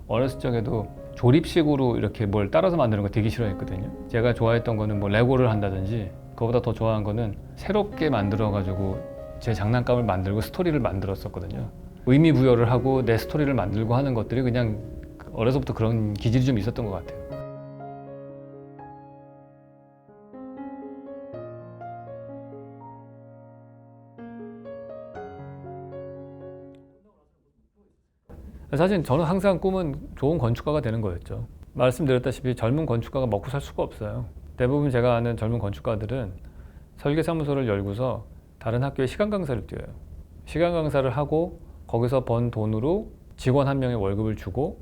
어렸을 적에도 조립식으로 이렇게 뭘 따라서 만드는 거 되게 싫어했거든요. 제가 좋아했던 거는 뭐 레고를 한다든지, 그거보다 더 좋아한 거는 새롭게 만들어가지고 제 장난감을 만들고 스토리를 만들었었거든요. 의미 부여를 하고 내 스토리를 만들고 하는 것들이 그냥 어려서부터 그런 기질이 좀 있었던 것 같아요. 사실 저는 항상 꿈은 좋은 건축가가 되는 거였죠. 말씀드렸다시피 젊은 건축가가 먹고 살 수가 없어요. 대부분 제가 아는 젊은 건축가들은 설계사무소를 열고서 다른 학교에 시간 강사를 뛰어요. 시간 강사를 하고 거기서 번 돈으로 직원 한 명의 월급을 주고,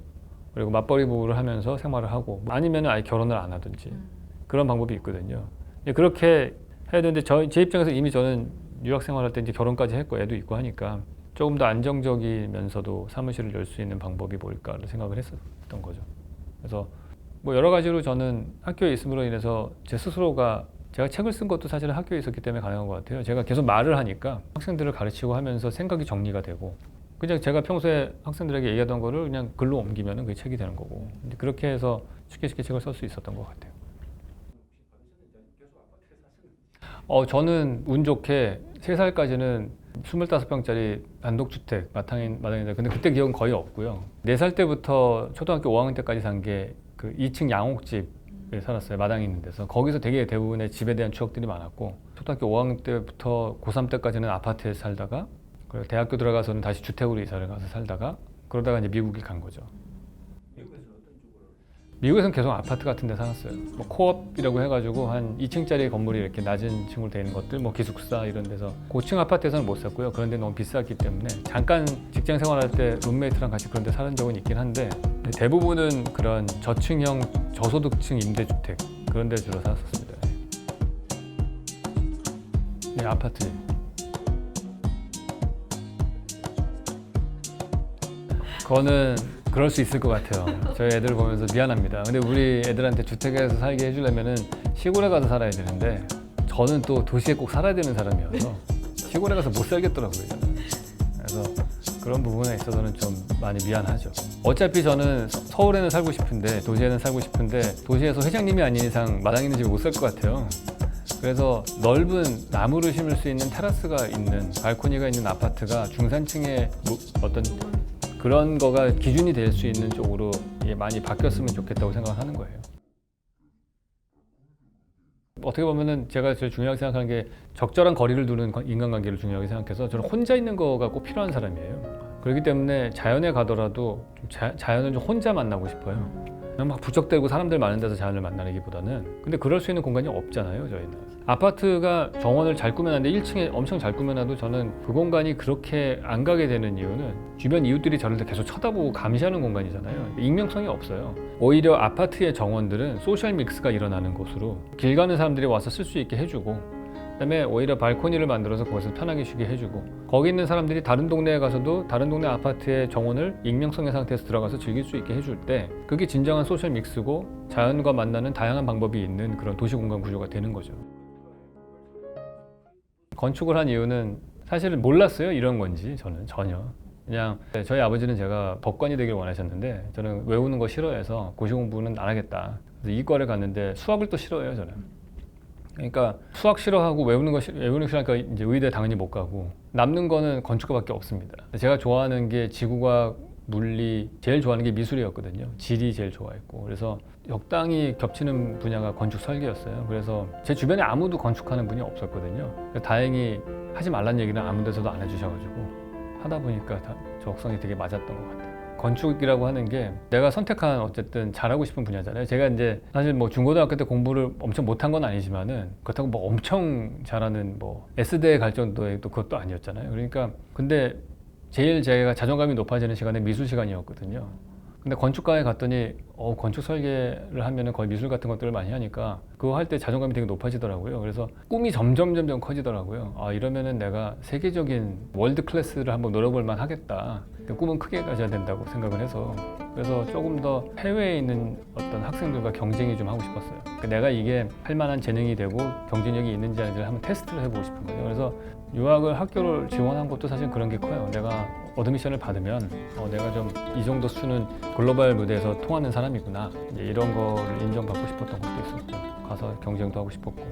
그리고 맞벌이 부부를 하면서 생활을 하고, 아니면 아예 결혼을 안 하든지 그런 방법이 있거든요. 그렇게 해야 되는데 제 입장에서 이미 저는 유학 생활할 때 이제 결혼까지 했고 애도 있고 하니까 조금 더 안정적이면서도 사무실을 열 수 있는 방법이 뭘까를 생각을 했었던 거죠. 그래서 뭐 여러 가지로 저는 학교에 있음으로 인해서 제 스스로가, 제가 책을 쓴 것도 사실은 학교에 있었기 때문에 가능한 것 같아요. 제가 계속 말을 하니까 학생들을 가르치고 하면서 생각이 정리가 되고, 그냥 제가 평소에 학생들에게 얘기하던 거를 그냥 글로 옮기면 그게 책이 되는 거고, 그렇게 해서 쉽게 책을 쓸 수 있었던 것 같아요. 저는 운 좋게 3살까지는 25평짜리 단독주택 마당인데, 근데 그때 기억은 거의 없고요. 4살 때부터 초등학교 5학년 때까지 산 게 그 2층 양옥집에 살았어요. 마당이 있는 데서. 거기서 되게 대부분의 집에 대한 추억들이 많았고, 초등학교 5학년 때부터 고3 때까지는 아파트에 살다가, 그리고 대학교 들어가서는 다시 주택으로 이사를 가서 살다가, 그러다가 이제 미국에 간 거죠. 미국에서는 계속 아파트 같은 데 살았어요. 뭐 코업이라고 해가지고 한 2층짜리 건물이 이렇게 낮은 층으로 되어 있는 것들, 뭐 기숙사 이런 데서, 고층 아파트에서는 못 살고요. 그런데 너무 비쌌기 때문에 잠깐 직장 생활할 때 룸메이트랑 같이 그런 데 사는 적은 있긴 한데, 대부분은 그런 저층형 저소득층 임대주택 그런 데 주로 살았었습니다. 네, 아파트. 그거는 그럴 수 있을 것 같아요. 저희 애들 보면서 미안합니다. 근데 우리 애들한테 주택에서 살게 해주려면은 시골에 가서 살아야 되는데, 저는 또 도시에 꼭 살아야 되는 사람이어서 시골에 가서 못 살겠더라고요. 그래서 그런 부분에 있어서는 좀 많이 미안하죠. 어차피 저는 서울에는 살고 싶은데, 도시에는 살고 싶은데, 도시에서 회장님이 아닌 이상 마당 있는 집에 못 살 것 같아요. 그래서 넓은 나무를 심을 수 있는 테라스가 있는, 발코니가 있는 아파트가 중산층의 어떤 그런 거가 기준이 될 수 있는 쪽으로 많이 바뀌었으면 좋겠다고 생각을 하는 거예요. 어떻게 보면은 제가 제일 중요하게 생각하는 게 적절한 거리를 두는 인간관계를 중요하게 생각해서, 저는 혼자 있는 거가 꼭 필요한 사람이에요. 그렇기 때문에 자연에 가더라도 자연을 좀 혼자 만나고 싶어요. 그냥 막 부쩍대고 사람들 많은 데서 자연을 만나기보다는. 근데 그럴 수 있는 공간이 없잖아요, 저희는. 아파트가 정원을 잘 꾸며놨는데 1층에 엄청 잘 꾸며놔도 저는 그 공간이 그렇게 안 가게 되는 이유는, 주변 이웃들이 저를 계속 쳐다보고 감시하는 공간이잖아요. 익명성이 없어요. 오히려 아파트의 정원들은 소셜 믹스가 일어나는 곳으로 길 가는 사람들이 와서 쓸 수 있게 해주고, 그다음에 오히려 발코니를 만들어서 거기서 편하게 쉬게 해주고, 거기 있는 사람들이 다른 동네에 가서도 다른 동네 아파트의 정원을 익명성의 상태에서 들어가서 즐길 수 있게 해줄 때, 그게 진정한 소셜 믹스고 자연과 만나는 다양한 방법이 있는 그런 도시 공간 구조가 되는 거죠. 건축을 한 이유는 사실은 몰랐어요, 이런 건지. 저는 전혀 그냥, 저희 아버지는 제가 법관이 되길 원하셨는데, 저는 외우는 거 싫어해서 고시 공부는 안 하겠다. 그래서 이과를 갔는데 수학을 또 싫어해요, 저는. 그러니까 수학 싫어하고 외우는 거 싫어하니까 이제 의대 당연히 못 가고, 남는 거는 건축가밖에 없습니다. 제가 좋아하는 게 지구과학, 물리, 제일 좋아하는 게 미술이었거든요. 지리 제일 좋아했고, 그래서 적당히 겹치는 분야가 건축 설계였어요. 그래서 제 주변에 아무도 건축하는 분이 없었거든요. 다행히 하지 말란 얘기는 아무 데서도 안 해주셔가지고 하다 보니까 적성이 되게 맞았던 것 같아요. 건축이라고 하는 게 내가 선택한 어쨌든 잘하고 싶은 분야잖아요. 제가 이제 사실 뭐 중고등학교 때 공부를 엄청 못한 건 아니지만은, 그렇다고 뭐 엄청 잘하는 뭐 S대에 갈 정도의 또 그것도 아니었잖아요. 그러니까 근데 제일 제가 자존감이 높아지는 시간에 미술 시간이었거든요. 근데 건축과에 갔더니 건축 설계를 하면은 거의 미술 같은 것들을 많이 하니까 그거 할 때 자존감이 되게 높아지더라고요. 그래서 꿈이 점점 커지더라고요. 이러면은 내가 세계적인 월드 클래스를 한번 노려볼 만 하겠다. 꿈은 크게 가져야 된다고 생각을 해서, 그래서 조금 더 해외에 있는 어떤 학생들과 경쟁이 좀 하고 싶었어요. 그러니까 내가 이게 할 만한 재능이 되고 경쟁력이 있는지 아닌지를 한번 테스트를 해보고 싶은 거예요. 그래서 유학을 학교를 지원한 것도 사실 그런 게 커요. 내가 어드미션을 받으면 내가 좀 이 정도 수는 글로벌 무대에서 통하는 사람이구나, 이제 이런 거를 인정받고 싶었던 것도 있었고, 가서 경쟁도 하고 싶었고.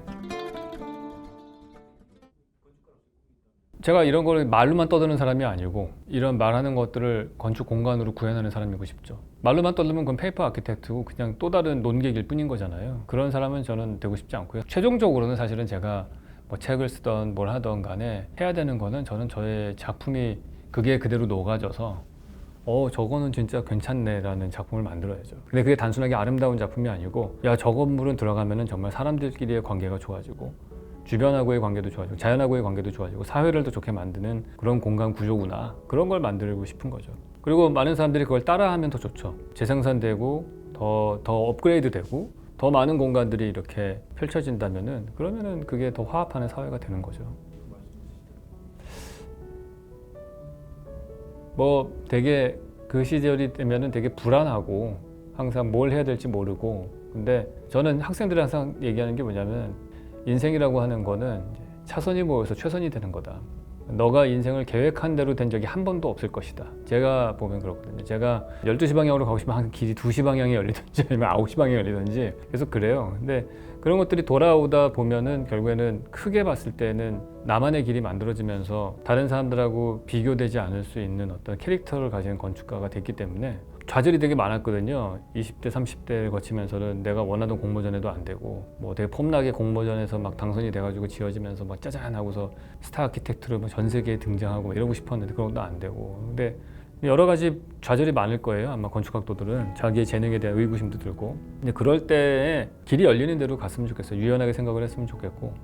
제가 이런 거를 말로만 떠드는 사람이 아니고 이런 말하는 것들을 건축 공간으로 구현하는 사람이고 싶죠. 말로만 떠들면 그건 페이퍼 아키텍트고 그냥 또 다른 논객일 뿐인 거잖아요. 그런 사람은 저는 되고 싶지 않고요. 최종적으로는 사실은 제가 뭐 책을 쓰던 뭘 하던 간에 해야 되는 거는, 저는 저의 작품이 그게 그대로 녹아져서 저거는 진짜 괜찮네 라는 작품을 만들어야죠. 근데 그게 단순하게 아름다운 작품이 아니고, 야, 저 건물은 들어가면은 정말 사람들끼리의 관계가 좋아지고 주변하고의 관계도 좋아지고 자연하고의 관계도 좋아지고 사회를 더 좋게 만드는 그런 공간 구조구나, 그런 걸 만들고 싶은 거죠. 그리고 많은 사람들이 그걸 따라하면 더 좋죠. 재생산되고 더 업그레이드 되고 더 많은 공간들이 이렇게 펼쳐진다면은, 그러면은 그게 더 화합하는 사회가 되는 거죠. 뭐 되게 그 시절이 되면은 되게 불안하고 항상 뭘 해야 될지 모르고, 근데 저는 학생들이 항상 얘기하는 게 뭐냐면, 인생이라고 하는 거는 차선이 모여서 최선이 되는 거다. 너가 인생을 계획한 대로 된 적이 한 번도 없을 것이다. 제가 보면 그렇거든요. 제가 12시 방향으로 가고 싶으면 항상 길이 2시 방향에 열리든지 아니면 9시 방향에 열리든지 계속 그래요. 근데 그런 것들이 돌아오다 보면은 결국에는 크게 봤을 때는 나만의 길이 만들어지면서 다른 사람들하고 비교되지 않을 수 있는 어떤 캐릭터를 가진 건축가가 됐기 때문에 좌절이 되게 많았거든요. 20대, 30대를 거치면서는 내가 원하던 공모전에도 안 되고, 뭐 되게 폼나게 공모전에서 막 당선이 돼가지고 지어지면서 막 짜잔 하고서 스타 아키텍트로 뭐 전 세계에 등장하고 막 이러고 싶었는데 그런 것도 안 되고. 근데 여러 가지 좌절이 많을 거예요. 아마 건축학도들은 자기의 재능에 대한 의구심도 들고. 근데 그럴 때 길이 열리는 대로 갔으면 좋겠어요. 유연하게 생각을 했으면 좋겠고.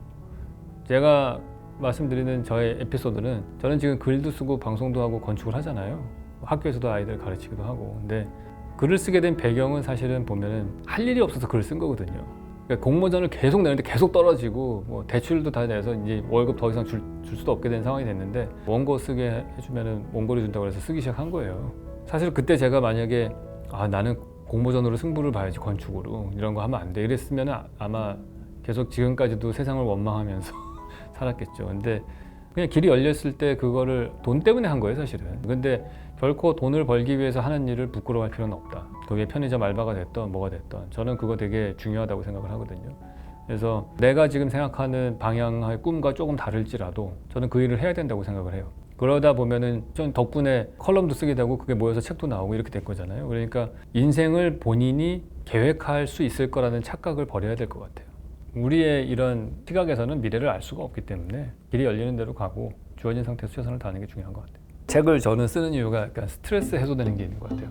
제가 말씀드리는 저의 에피소드는, 저는 지금 글도 쓰고 방송도 하고 건축을 하잖아요. 학교에서도 아이들 가르치기도 하고. 근데 글을 쓰게 된 배경은 사실은 보면은 할 일이 없어서 글을 쓴 거거든요. 그러니까 공모전을 계속 내는데 계속 떨어지고, 뭐 대출도 다 내서 이제 월급 더 이상 줄 수도 없게 된 상황이 됐는데, 원고 쓰게 해주면은 원고를 준다고 해서 쓰기 시작한 거예요. 사실 그때 제가 만약에 나는 공모전으로 승부를 봐야지, 건축으로 이런 거 하면 안 돼 이랬으면은 아마 계속 지금까지도 세상을 원망하면서 살았겠죠. 근데 그냥 길이 열렸을 때 그거를 돈 때문에 한 거예요, 사실은. 근데 결코 돈을 벌기 위해서 하는 일을 부끄러워할 필요는 없다. 그게 편의점 알바가 됐던 뭐가 됐던, 저는 그거 되게 중요하다고 생각을 하거든요. 그래서 내가 지금 생각하는 방향의 꿈과 조금 다를지라도 저는 그 일을 해야 된다고 생각을 해요. 그러다 보면은 전 덕분에 컬럼도 쓰게 되고 그게 모여서 책도 나오고 이렇게 될 거잖아요. 그러니까 인생을 본인이 계획할 수 있을 거라는 착각을 버려야 될 것 같아요. 우리의 이런 시각에서는 미래를 알 수가 없기 때문에 길이 열리는 대로 가고 주어진 상태에서 최선을 다하는 게 중요한 것 같아요. 책을 저는 쓰는 이유가 약간 스트레스 해소되는 게 있는 것 같아요.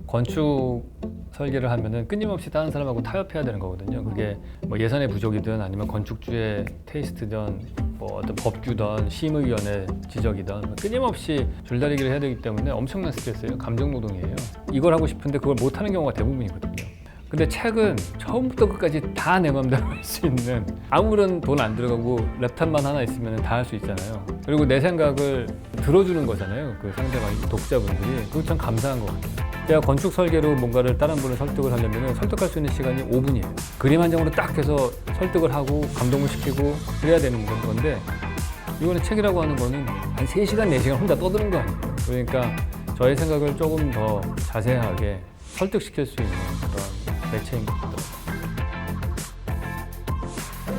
건축 설계를 하면은 끊임없이 다른 사람하고 타협해야 되는 거거든요. 그게 뭐 예산의 부족이든 아니면 건축주의 테이스트든 뭐 어떤 법규든 심의위원회 지적이든 끊임없이 줄다리기를 해야 되기 때문에 엄청난 스트레스예요. 감정 노동이에요. 이걸 하고 싶은데 그걸 못하는 경우가 대부분이거든요. 근데 책은 처음부터 끝까지 다 내 맘대로 할 수 있는, 아무런 돈 안 들어가고 랩탑만 하나 있으면 다 할 수 있잖아요. 그리고 내 생각을 들어주는 거잖아요. 그 상대방 독자분들이. 그거 참 감사한 것 같아요. 제가 건축 설계로 뭔가를 다른 분을 설득을 하려면 설득할 수 있는 시간이 5분이에요. 그림 한 장으로 딱 해서 설득을 하고 감동을 시키고 그래야 되는 건데, 이거는 책이라고 하는 거는 한 3시간, 4시간 혼자 떠드는 거 아니에요. 그러니까 저의 생각을 조금 더 자세하게 설득시킬 수 있는 그런 매체인 것 같더라고요.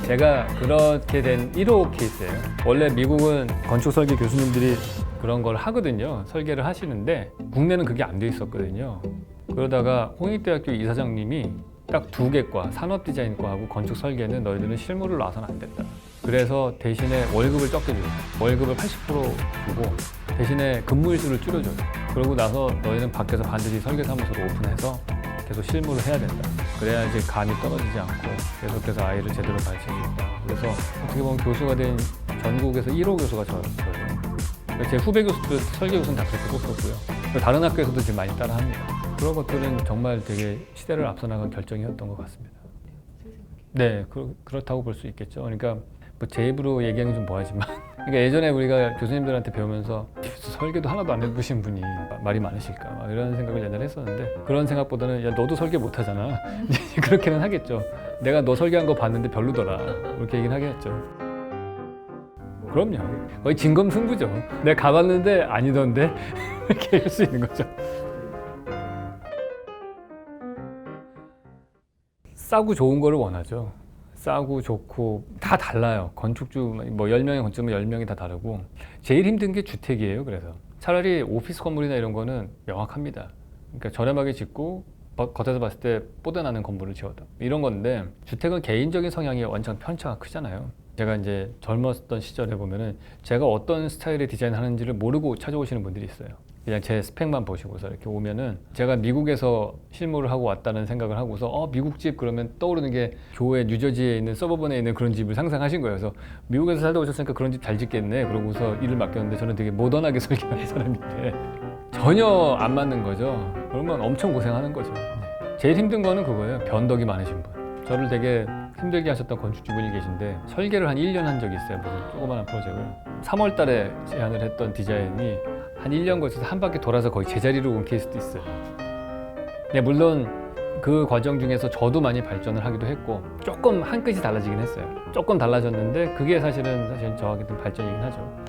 제가 그렇게 된 1호 케이스예요. 원래 미국은 건축 설계 교수님들이 그런 걸 하거든요. 설계를 하시는데 국내는 그게 안 돼 있었거든요. 그러다가 홍익대학교 이사장님이 딱 2개 과, 산업디자인과하고 건축 설계는 너희들은 실무를 놔서는 안 된다. 그래서 대신에 월급을 적게 줘요. 월급을 80% 주고 대신에 근무일수를 줄여줘요. 그러고 나서 너희는 밖에서 반드시 설계사무소를 오픈해서 계속 실무를 해야 된다. 그래야지 감이 떨어지지 않고 계속해서 아이를 제대로 가르칠 수 있다. 그래서 어떻게 보면 교수가 된 전국에서 1호 교수가 저예요. 제 후배 교수들, 설계 교수는 다 그렇게 꼽혔고요. 다른 학교에서도 지금 많이 따라합니다. 그런 것들은 정말 되게 시대를 앞서 나간 결정이었던 것 같습니다. 네, 그렇다고 볼 수 있겠죠. 그러니까 뭐 제 입으로 얘기하는 건 좀 뭐하지만, 그러니까 예전에 우리가 교수님들한테 배우면서 설계도 하나도 안 해보신 분이 말이 많으실까 막 이런 생각을 옛날에 했었는데, 그런 생각보다는 야, 너도 설계 못하잖아. 그렇게는 하겠죠. 내가 너 설계한 거 봤는데 별로더라. 그렇게 얘기는 하겠죠. 그럼요. 거의 진검승부죠. 내가 가봤는데 아니던데 이렇게 할 수 있는 거죠. 싸고 좋은 거를 원하죠. 싸고 좋고 다 달라요. 건축주 뭐 10명의 건축주면 10명이 다 다르고 제일 힘든 게 주택이에요. 그래서 차라리 오피스 건물이나 이런 거는 명확합니다. 그러니까 저렴하게 짓고 겉에서 봤을 때 뽀대나는 건물을 지어다 이런 건데 주택은 개인적인 성향이 완전 편차가 크잖아요. 제가 이제 젊었던 시절에 보면은 제가 어떤 스타일의 디자인을 하는지를 모르고 찾아오시는 분들이 있어요. 그냥 제 스펙만 보시고서 이렇게 오면은 제가 미국에서 실무를 하고 왔다는 생각을 하고서 미국 집 그러면 떠오르는 게 교회 뉴저지에 있는 서버번에 있는 그런 집을 상상하신 거예요. 그래서 미국에서 살다 오셨으니까 그런 집 잘 짓겠네 그러고서 일을 맡겼는데 저는 되게 모던하게 설계하는 사람인데 전혀 안 맞는 거죠. 그러면 엄청 고생하는 거죠. 제일 힘든 거는 그거예요. 변덕이 많으신 분. 저를 되게 힘들게 하셨던 건축주분이 계신데 설계를 한 1년 한 적이 있어요. 무슨 조그마한 프로젝트를 3월 달에 제안을 했던 디자인이 한 1년 거쳐서 한 바퀴 돌아서 거의 제자리로 온 케이스도 있어요. 네, 물론 그 과정 중에서 저도 많이 발전을 하기도 했고 조금 한 끗이 달라지긴 했어요. 조금 달라졌는데 그게 사실 저에게는 발전이긴 하죠.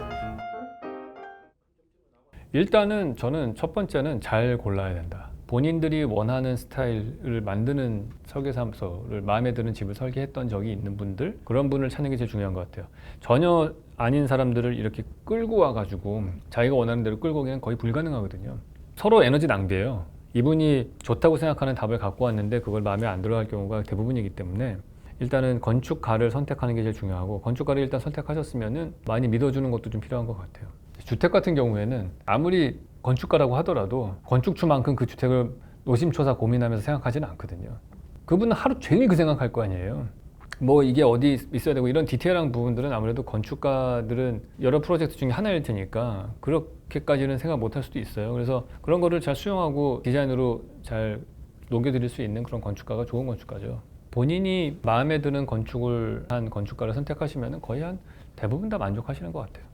일단은 저는 첫 번째는 잘 골라야 된다. 본인들이 원하는 스타일을 만드는 설계사무소를 마음에 드는 집을 설계했던 적이 있는 분들 그런 분을 찾는 게 제일 중요한 것 같아요. 전혀 아닌 사람들을 이렇게 끌고 와가지고 자기가 원하는 대로 끌고 오기는 거의 불가능하거든요. 서로 에너지 낭비예요. 이분이 좋다고 생각하는 답을 갖고 왔는데 그걸 마음에 안 들어할 경우가 대부분이기 때문에 일단은 건축가를 선택하는 게 제일 중요하고 건축가를 일단 선택하셨으면은 많이 믿어주는 것도 좀 필요한 것 같아요. 주택 같은 경우에는 아무리 건축가라고 하더라도 건축주만큼 그 주택을 노심초사 고민하면서 생각하지는 않거든요. 그분은 하루 종일 그 생각할 거 아니에요. 뭐 이게 어디 있어야 되고 이런 디테일한 부분들은 아무래도 건축가들은 여러 프로젝트 중에 하나일 테니까 그렇게까지는 생각 못 할 수도 있어요. 그래서 그런 거를 잘 수용하고 디자인으로 잘 녹여드릴 수 있는 그런 건축가가 좋은 건축가죠. 본인이 마음에 드는 건축을 한 건축가를 선택하시면 거의 한 대부분 다 만족하시는 것 같아요.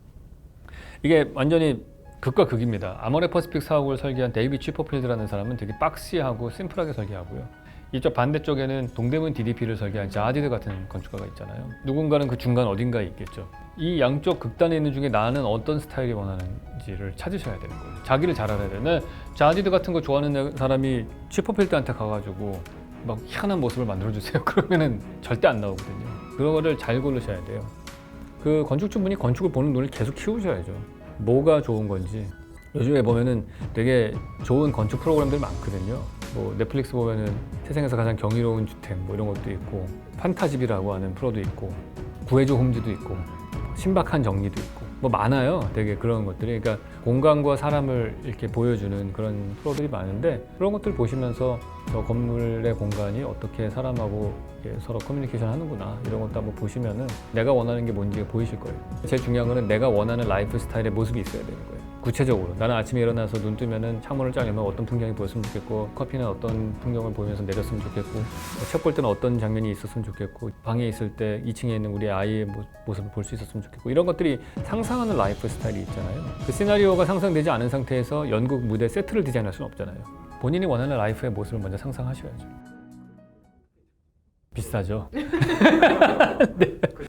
이게 완전히 극과 극입니다. 아모레 퍼시픽 사옥을 설계한 데이비드 치퍼필드라는 사람은 되게 박시하고 심플하게 설계하고요. 이쪽 반대쪽에는 동대문 DDP를 설계한 자디드 같은 건축가가 있잖아요. 누군가는 그 중간 어딘가에 있겠죠. 이 양쪽 극단에 있는 중에 나는 어떤 스타일이 원하는지를 찾으셔야 되는 거예요. 자기를 잘 알아야 돼요. 자디드 같은 거 좋아하는 사람이 치퍼필드한테 가가지고 막 희한한 모습을 만들어주세요. 그러면은 절대 안 나오거든요. 그거를 잘 고르셔야 돼요. 그 건축주분이 건축을 보는 눈을 계속 키우셔야죠. 뭐가 좋은 건지. 요즘에 보면은 되게 좋은 건축 프로그램들 많거든요. 뭐 넷플릭스 보면은 세상에서 가장 경이로운 주택 뭐 이런 것도 있고 판타집이라고 하는 프로도 있고 구해줘 홈즈도 있고 신박한 정리도 있고 뭐 많아요. 되게 그런 것들이. 그러니까 공간과 사람을 이렇게 보여주는 그런 프로들이 많은데 그런 것들 보시면서 저 건물의 공간이 어떻게 사람하고 서로 커뮤니케이션 하는구나 이런 것도 한번 보시면은 내가 원하는 게 뭔지가 보이실 거예요. 제일 중요한 거는 내가 원하는 라이프 스타일의 모습이 있어야 되는 거예요. 구체적으로 나는 아침에 일어나서 눈 뜨면은 창문을 쫙 열면 어떤 풍경이 보였으면 좋겠고 커피는 어떤 풍경을 보면서 내렸으면 좋겠고 책 볼 때는 어떤 장면이 있었으면 좋겠고 방에 있을 때 2층에 있는 우리 아이의 모습을 볼 수 있었으면 좋겠고 이런 것들이 상상하는 라이프 스타일이 있잖아요. 그 시나리오가 상상되지 않은 상태에서 연극 무대 세트를 디자인할 수는 없잖아요. 본인이 원하는 라이프의 모습을 먼저 상상하셔야죠. 비싸죠.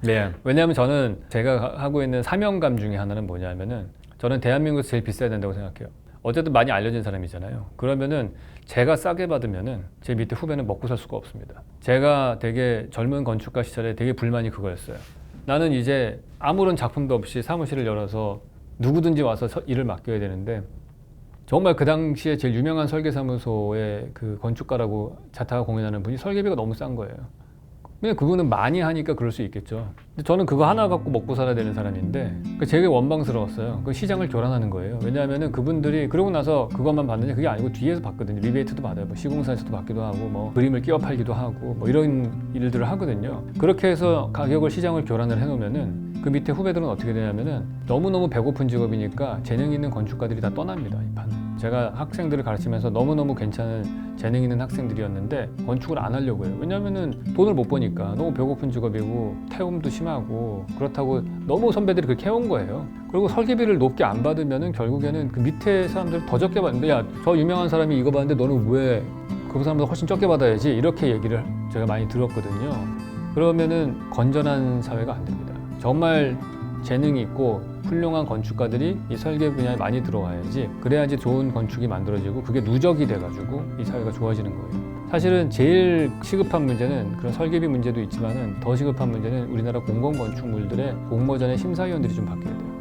네. 왜냐하면 저는 제가 하고 있는 사명감 중에 하나는 뭐냐면은 저는 대한민국에서 제일 비싸야 된다고 생각해요. 어쨌든 많이 알려진 사람이잖아요. 그러면은 제가 싸게 받으면은 제 밑에 후배는 먹고 살 수가 없습니다. 제가 되게 젊은 건축가 시절에 되게 불만이 그거였어요. 나는 이제 아무런 작품도 없이 사무실을 열어서 누구든지 와서 일을 맡겨야 되는데 정말 그 당시에 제일 유명한 설계사무소의 그 건축가라고 자타가 공연하는 분이 설계비가 너무 싼 거예요. 근데 그거는 많이 하니까 그럴 수 있겠죠. 근데 저는 그거 하나 갖고 먹고 살아야 되는 사람인데 되게 원망스러웠어요. 그 시장을 교란하는 거예요. 왜냐하면은 그분들이 그러고 나서 그것만 받는데 그게 아니고 뒤에서 받거든요. 리베이트도 받아요. 뭐 시공사에서도 받기도 하고 뭐 그림을 끼워 팔기도 하고 뭐 이런 일들을 하거든요. 그렇게 해서 가격을 시장을 교란을 해놓으면은 그 밑에 후배들은 어떻게 되냐면은 너무너무 배고픈 직업이니까 재능 있는 건축가들이 다 떠납니다. 이 판은. 제가 학생들을 가르치면서 너무너무 괜찮은 재능 있는 학생들이었는데 건축을 안 하려고 해요. 왜냐면은 돈을 못 버니까 너무 배고픈 직업이고 태움도 심하고 그렇다고 너무 선배들이 그렇게 해온 거예요. 그리고 설계비를 높게 안 받으면은 결국에는 그 밑에 사람들 더 적게 받는데 야, 저 유명한 사람이 이거 받는데 너는 왜 그 사람보다 훨씬 적게 받아야지 이렇게 얘기를 제가 많이 들었거든요. 그러면은 건전한 사회가 안 됩니다. 정말 재능이 있고 훌륭한 건축가들이 이 설계 분야에 많이 들어와야지, 그래야지 좋은 건축이 만들어지고 그게 누적이 돼가지고 이 사회가 좋아지는 거예요. 사실은 제일 시급한 문제는 그런 설계비 문제도 있지만은 더 시급한 문제는 우리나라 공공건축물들의 공모전의 심사위원들이 좀 바뀌어야 돼요.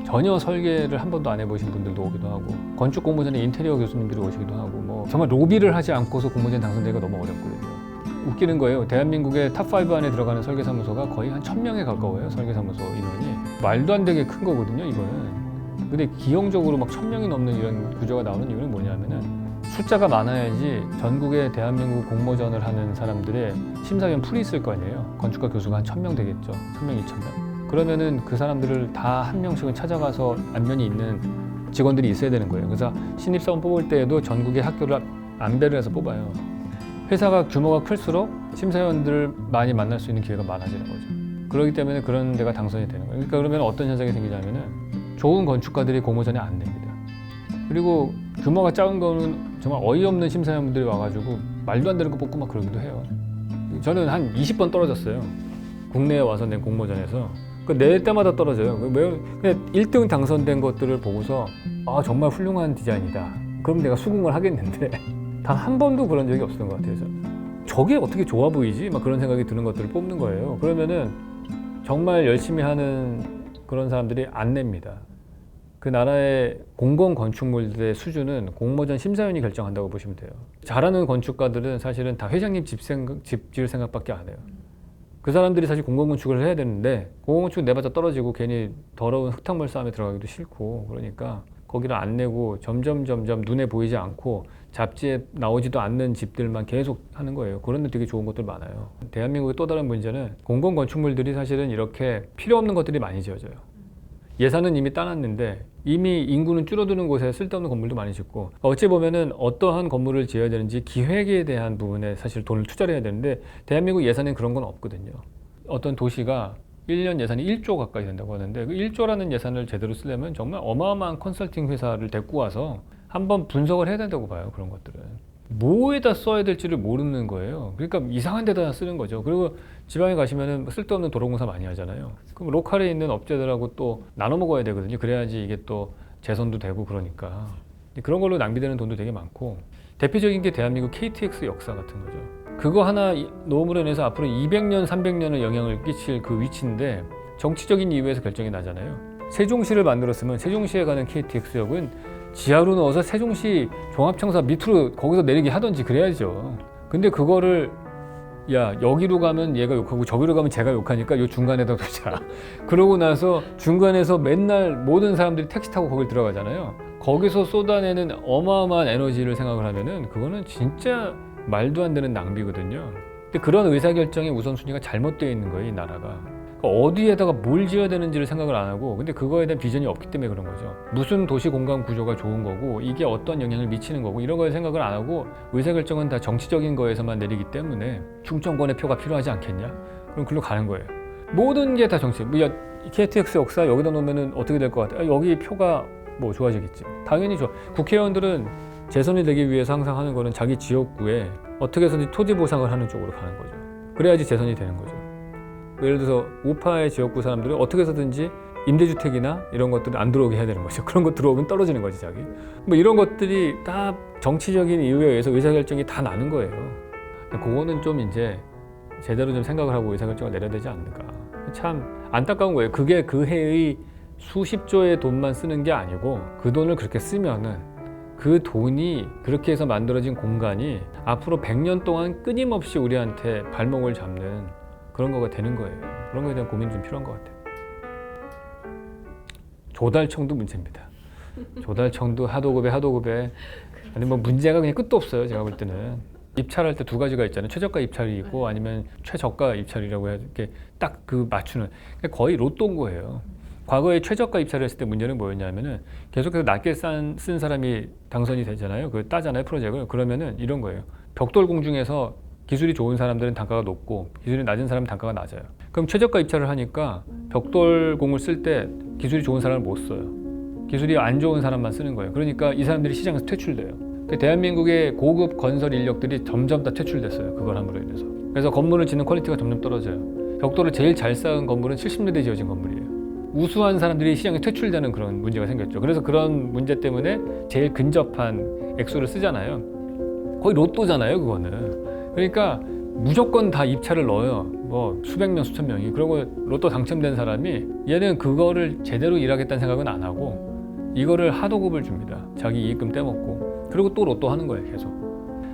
전혀 설계를 한 번도 안 해보신 분들도 오기도 하고, 건축 공모전에 인테리어 교수님들이 오시기도 하고, 뭐 정말 로비를 하지 않고서 공모전 당선되기가 너무 어렵거든요. 웃기는 거예요. 대한민국의 탑5 안에 들어가는 설계사무소가 거의 한 1000명에 가까워요. 설계사무소 인원이. 말도 안 되게 큰 거거든요, 이거는. 근데 기형적으로 막 1000명이 넘는 이런 구조가 나오는 이유는 뭐냐면은 숫자가 많아야지 전국의 대한민국 공모전을 하는 사람들의 심사위원 풀이 있을 거 아니에요. 건축가 교수가 한 1000명 되겠죠. 1000명, 2000명. 그러면은 그 사람들을 다 한 명씩은 찾아가서 안면이 있는 직원들이 있어야 되는 거예요. 그래서 신입사원 뽑을 때에도 전국의 학교를 안배를 해서 뽑아요. 회사가 규모가 클수록 심사위원들을 많이 만날 수 있는 기회가 많아지는 거죠. 그렇기 때문에 그런 데가 당선이 되는 거예요. 그러니까 그러면 어떤 현상이 생기냐면은 좋은 건축가들이 공모전에 안 냅니다. 그리고 규모가 작은 거는 정말 어이없는 심사위원들이 와가지고 말도 안 되는 거 뽑고 막 그러기도 해요. 저는 한 20번 떨어졌어요. 국내에 와서 낸 공모전에서. 낼 때마다 떨어져요. 그냥 1등 당선된 것들을 보고서 아, 정말 훌륭한 디자인이다. 그럼 내가 수긍을 하겠는데 단 한 번도 그런 적이 없었던 것 같아요. 저게 어떻게 좋아 보이지? 막 그런 생각이 드는 것들을 뽑는 거예요. 그러면은 정말 열심히 하는 그런 사람들이 안 냅니다. 그 나라의 공공 건축물들의 수준은 공모전 심사위원이 결정한다고 보시면 돼요. 잘하는 건축가들은 사실은 다 회장님 집 지을 생각밖에 안 해요. 그 사람들이 사실 공공건축을 해야 되는데 공공건축 내봤자 떨어지고 괜히 더러운 흙탕물 싸움에 들어가기도 싫고, 그러니까 거기를 안 내고 점점 눈에 보이지 않고 잡지에 나오지도 않는 집들만 계속 하는 거예요. 그런 데 되게 좋은 것들 많아요. 대한민국의 또 다른 문제는 공공건축물들이 사실은 이렇게 필요 없는 것들이 많이 지어져요. 예산은 이미 따놨는데 이미 인구는 줄어드는 곳에 쓸데없는 건물도 많이 짓고, 어찌 보면은 어떠한 건물을 지어야 되는지 기획에 대한 부분에 사실 돈을 투자를 해야 되는데 대한민국 예산엔 그런 건 없거든요. 어떤 도시가 1년 예산이 1조 가까이 된다고 하는데 그 1조라는 예산을 제대로 쓰려면 정말 어마어마한 컨설팅 회사를 데리고 와서 한번 분석을 해야 된다고 봐요. 그런 것들은 뭐에다 써야 될지를 모르는 거예요. 그러니까 이상한 데다 쓰는 거죠. 그리고 지방에 가시면은 쓸데없는 도로공사 많이 하잖아요. 그럼 로컬에 있는 업체들하고 또 나눠 먹어야 되거든요. 그래야지 이게 또 재선도 되고, 그러니까 그런 걸로 낭비되는 돈도 되게 많고, 대표적인 게 대한민국 KTX 역사 같은 거죠. 그거 하나 놓음으로 인해서 앞으로 200년, 300년을 영향을 끼칠 그 위치인데 정치적인 이유에서 결정이 나잖아요. 세종시를 만들었으면 세종시에 가는 KTX역은 지하로 넣어서 세종시 종합청사 밑으로 거기서 내리게 하던지 그래야죠. 근데 그거를 야, 여기로 가면 얘가 욕하고 저기로 가면 제가 욕하니까 요 중간에다 두자. 그러고 나서 중간에서 맨날 모든 사람들이 택시 타고 거길 들어가잖아요. 거기서 쏟아내는 어마어마한 에너지를 생각을 하면은 그거는 진짜 말도 안 되는 낭비거든요. 근데 그런 의사결정의 우선순위가 잘못되어 있는 거예요, 이 나라가. 어디에다가 뭘 지어야 되는지를 생각을 안 하고, 근데 그거에 대한 비전이 없기 때문에 그런 거죠. 무슨 도시 공간 구조가 좋은 거고 이게 어떤 영향을 미치는 거고 이런 거에 생각을 안 하고 의사결정은 다 정치적인 거에서만 내리기 때문에 충청권의 표가 필요하지 않겠냐? 그럼 글로 가는 거예요. 모든 게 다 정치. 야, KTX 역사 여기다 놓으면 어떻게 될 것 같아? 여기 표가 뭐 좋아지겠지. 당연히 좋아. 국회의원들은 재선이 되기 위해서 항상 하는 거는 자기 지역구에 어떻게 해서든지 토지 보상을 하는 쪽으로 가는 거죠. 그래야지 재선이 되는 거죠. 예를 들어서 우파의 지역구 사람들은 어떻게 해서든지 임대주택이나 이런 것들을 안 들어오게 해야 되는 거죠. 그런 거 들어오면 떨어지는 거지, 자기. 뭐 이런 것들이 다 정치적인 이유에 의해서 의사결정이 다 나는 거예요. 그거는 좀 이제 제대로 좀 생각을 하고 의사결정을 내려야 되지 않을까. 참 안타까운 거예요. 그게 그 해의 수십조의 돈만 쓰는 게 아니고 그 돈을 그렇게 쓰면은 그 돈이 그렇게 해서 만들어진 공간이 앞으로 100년 동안 끊임없이 우리한테 발목을 잡는 그런 거가 되는 거예요. 그런 거에 대한 고민이 좀 필요한 것 같아요. 조달청도 문제입니다. 조달청도 하도급에 아니 뭐 문제가 그냥 끝도 없어요. 제가 볼 때는 입찰할 때 두 가지가 있잖아요. 최저가 입찰이 있고 아니면 최저가 입찰이라고 해야 이렇게 딱 그 맞추는, 거의 로또인 거예요. 과거에 최저가 입찰을 했을 때 문제는 뭐였냐면은 계속해서 낮게 쓴 사람이 당선이 되잖아요. 그 따잖아요, 프로젝트를. 그러면은 이런 거예요. 벽돌공 중에서 기술이 좋은 사람들은 단가가 높고 기술이 낮은 사람은 단가가 낮아요. 그럼 최저가 입찰을 하니까 벽돌공을 쓸 때 기술이 좋은 사람을 못 써요. 기술이 안 좋은 사람만 쓰는 거예요. 그러니까 이 사람들이 시장에서 퇴출돼요. 대한민국의 고급 건설 인력들이 점점 다 퇴출됐어요. 그걸 함으로 인해서. 그래서 건물을 짓는 퀄리티가 점점 떨어져요. 벽돌을 제일 잘 쌓은 건물은 70년대에 지어진 건물이에요. 우수한 사람들이 시장에 퇴출되는 그런 문제가 생겼죠. 그래서 그런 문제 때문에 제일 근접한 액수를 쓰잖아요. 거의 로또잖아요, 그거는. 그러니까 무조건 다 입찰을 넣어요. 뭐 수백 명, 수천 명이. 그리고 로또 당첨된 사람이 얘는 그거를 제대로 일하겠다는 생각은 안 하고 이거를 하도급을 줍니다. 자기 이익금 떼먹고. 그리고 또 로또 하는 거예요, 계속.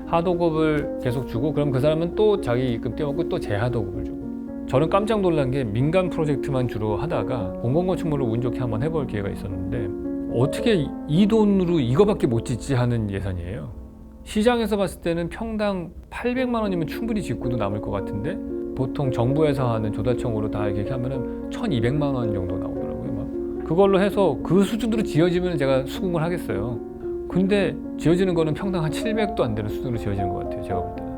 하도급을 계속 주고 그럼 그 사람은 또 자기 이익금 떼먹고 또 재하도급을 주고. 저는 깜짝 놀란 게 민간 프로젝트만 주로 하다가 공공건축물을 운 좋게 한번 해볼 기회가 있었는데 어떻게 이 돈으로 이거밖에 못 짓지 하는 예산이에요. 시장에서 봤을 때는 평당 800만 원이면 충분히 짓고도 남을 것 같은데 보통 정부에서 하는 조달청으로 다 이렇게 하면은 1200만 원 정도 나오더라고요. 막. 그걸로 해서 그 수준으로 지어지면 제가 수긍을 하겠어요. 근데 지어지는 거는 평당 한 700도 안 되는 수준으로 지어지는 것 같아요. 제가 볼 때는.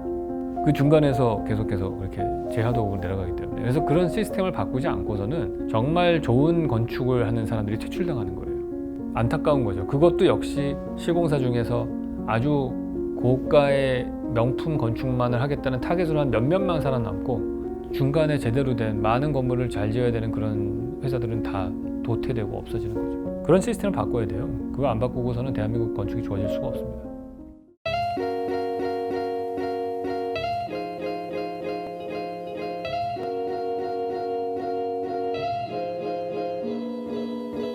그 중간에서 계속해서 그렇게 재하도급으로 내려가기 때문에. 그래서 그런 시스템을 바꾸지 않고서는 정말 좋은 건축을 하는 사람들이 퇴출당하는 거예요. 안타까운 거죠. 그것도 역시 시공사 중에서 아주 고가의 명품 건축만을 하겠다는 타겟으로 한 몇몇만 살아남고 중간에 제대로 된 많은 건물을 잘 지어야 되는 그런 회사들은 다 도태되고 없어지는 거죠. 그런 시스템을 바꿔야 돼요. 그거 안 바꾸고서는 대한민국 건축이 좋아질 수가 없습니다.